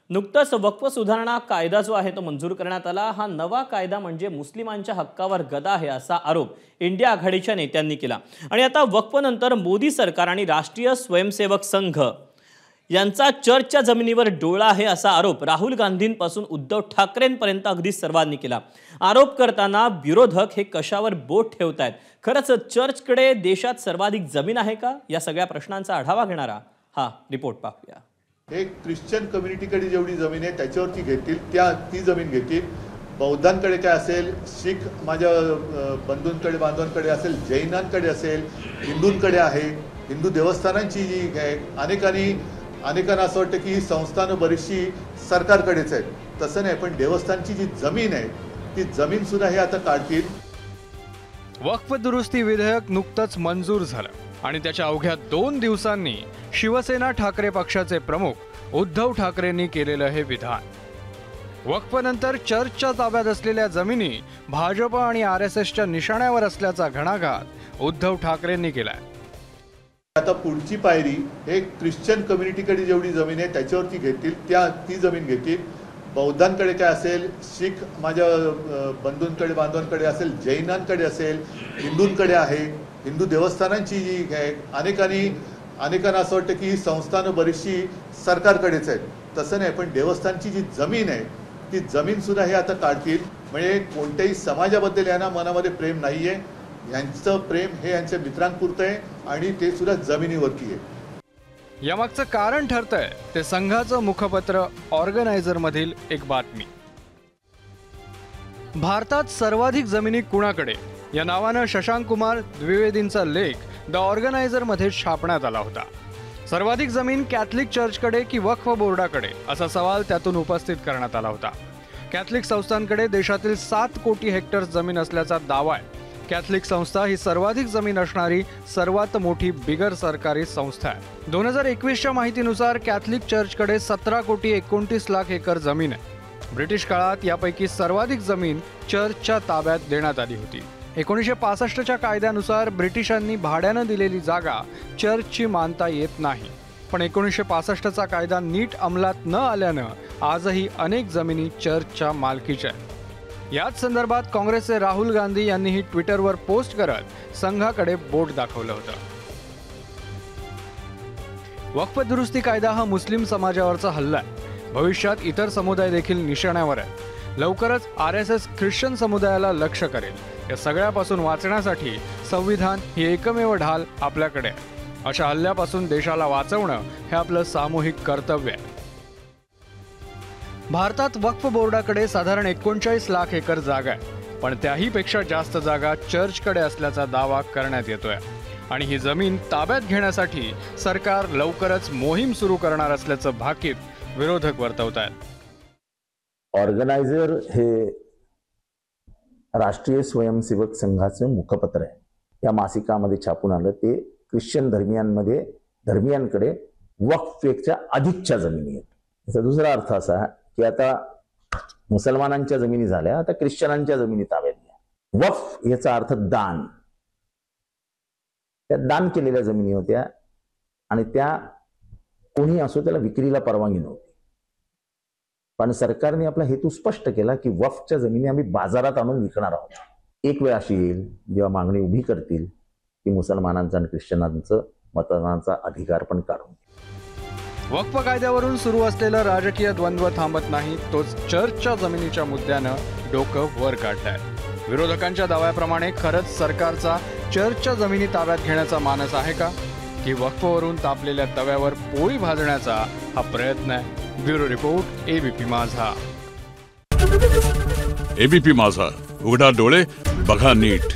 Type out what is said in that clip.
नुकताच वक्फ सुधारणा कायदा जो आहे तो मंजूर करण्यात आला। हा नवा कायदा म्हणजे मुस्लिमांच्या हक्कावर गदा आहे असा आरोप इंडिया आघाडीच्या नेत्यांनी केला। आणि आता वक्फनंतर मोदी सरकार आणि राष्ट्रीय स्वयंसेवक संघ यांचा चर्चच्या जमिनीवर डोळा आहे असा आरोप राहुल गांधींपासून उद्धव ठाकरेंपर्यंत अगदी सर्वांनी केला। आरोप करताना विरोधक हे कशावर बोट ठेवतायत? खरंच चर्चकडे देशात सर्वाधिक जमीन आहे का? या सगळ्या प्रश्नांचा आढावा घेणारा हा रिपोर्ट पाहूया। एक ख्रिश्चन कम्युनिटीकडे जेवढी जमीन आहे त्याच्यावरती घेतील ती जमीन घेतील। बौद्धांकडे काय असेल, शीख माझ्या बंधूंकडे बांधवांकडे असेल, जैनांकडे असेल, हिंदूंकडे आहे, हिंदू देवस्थानांची जी आहे, अनेकांना असं वाटतं की ही संस्थानं बरीचशी सरकारकडेच आहेत। तसं नाही, पण देवस्थानची जी जमीन आहे ती जमीन सुद्धा हे आता काढतील। वक्फ दुरुस्ती विधेयक नुकतंच मंजूर झालं आणि त्याच्या अवघ्या 2 दिवसांनी शिवसेना ठाकरे पक्षाचे प्रमुख उद्धव ठाकरेंनी केलेलं हे विधान। वक्फनंतर चर्चच्या ताब्यात असलेल्या जमिनी भाजप आणि RSSच्या निशाण्यावर असल्याचा घणाघात उद्धव ठाकरेंनी केलाय। आता पुढची पायरी हे ख्रिश्चन कम्युनिटीकडे जेवढी जमीन आहे त्याच्यावरती घेतील ती जमीन घेतील। बौद्धांकडे काय असेल, शीख माझ्या बंधूंकडे बांधवांकडे असेल, जैनांकडे असेल, हिंदूंकडे आहे, हिंदू देवस्थानांची जी आहे, अनेकांना असं वाटतं की ही संस्थानं बरीचशी सरकारकडेच आहेत। तसं नाही, पण देवस्थानची जी जमीन आहे ती जमीन सुद्धा हे आता काढतील। म्हणजे कोणत्याही समाजाबद्दल यांना मनामध्ये प्रेम नाहीये, यांचं प्रेम हे यांच्या मित्रांपुरतं आहे आणि ते सुद्धा जमिनीवरती आहे। यामागचं कारण ठरतंय ते संघाचं मुखपत्र ऑर्गनायझर मधील एक बातमी। भारतात सर्वाधिक जमिनी कुणाकडे या नावानं शशांक कुमार द्विवेदींचा लेख द ऑर्गनायझर मध्ये छापण्यात आला होता। सर्वाधिक जमीन कॅथलिक चर्चकडे की वक्फ बोर्डाकडे असा सवाल त्यातून उपस्थित करण्यात आला होता। कॅथलिक संस्थांकडे देशातील 7 कोटी हेक्टर जमीन असल्याचा दावा आहे। कॅथलिक संस्था ही सर्वाधिक जमीन असणारी सर्वात मोठी बिगर सरकारी संस्था आहे। 2021च्या माहितीनुसार कॅथलिक चर्चकडे 17 कोटी 29 लाख एकर जमीन आहे। ब्रिटिश काळात यापैकी सर्वाधिक जमीन चर्चच्या ताब्यात देण्यात आली होती। 1965च्या कायद्यानुसार ब्रिटिशांनी भाड्यानं दिलेली जागा चर्चची मानता येत नाही, पण 1965चा कायदा नीट अंमलात न आल्यानं आजही अनेक जमिनी चर्चच्या मालकीच्या आहेत। याच संदर्भात काँग्रेसचे राहुल गांधी यांनीही ट्विटरवर पोस्ट करत संघाकडे बोट दाखवलं होतं। वक्फ दुरुस्ती कायदा हा मुस्लिम समाजावरचा हल्ला आहे। भविष्यात इतर समुदाय देखील निशाण्यावर आहेत। लवकरच RSS ख्रिश्चन समुदायाला लक्ष करेल। या सगळ्यापासून वाचण्यासाठी संविधान ही एकमेव ढाल आपल्याकडे आहे। अशा हल्ल्यापासून देशाला वाचवणं हे आपलं सामूहिक कर्तव्य आहे। भारतात वक्फ बोर्डाकडे साधारण 39 लाख एकर जागा आहे, पण त्याही पेक्षा जास्त जागा चर्चकडे असल्याचा दावा करण्यात येतोय आणि ही जमीन ताब्यात घेण्यासाठी सरकार लवकरच मोहीम सुरू करणार असल्याचं भाकीत विरोधक वर्तवतायत। ऑर्गनायझर हे राष्ट्रीय स्वयंसेवक संघाचे मुखपत्र आहे। या मासिकामध्ये छापून आलं ते ख्रिश्चन धर्मियांकडे वक्फपेक्षा अधिकच्या जमिनी आहेत। याचा दुसरा अर्थ असा की आता मुसलमानांच्या जमिनी झाल्या, आता ख्रिश्चनांच्या जमिनी ताब्यात घ्या। वक्फ याचा अर्थ दान। त्या दान केलेल्या जमिनी होत्या आणि त्या कोणी असो त्याला विक्रीला परवानगी नव्हती, पण सरकारने आपला हेतू स्पष्ट केला की वक्फच्या जमिनी आम्ही बाजारात आणून विकणार आहोत। एक वेळ अशी येईल जेव्हा मागणी उभी करतील की मुसलमानांचा आणि ख्रिश्चनांचं मतदानाचा अधिकार पण काढून। वक्फ कायद्यावरून सुरू असलेलं राजकीय द्वंद्व थांबत नाही, तोच चर्चच्या जमिनीच्या मुद्द्यानं डोकं वर काढताय। विरोधकांच्या दाव्याप्रमाणे खरंच सरकारचा चर्चच्या जमिनी ताब्यात घेण्याचा मानस आहे का, की वक्फवरून तापलेल्या तव्यावर पोळी भाजण्याचा हा प्रयत्न आहे? ब्युरो रिपोर्ट, ABP माझा। ABP माझा, उघडा डोळे बघा नीट।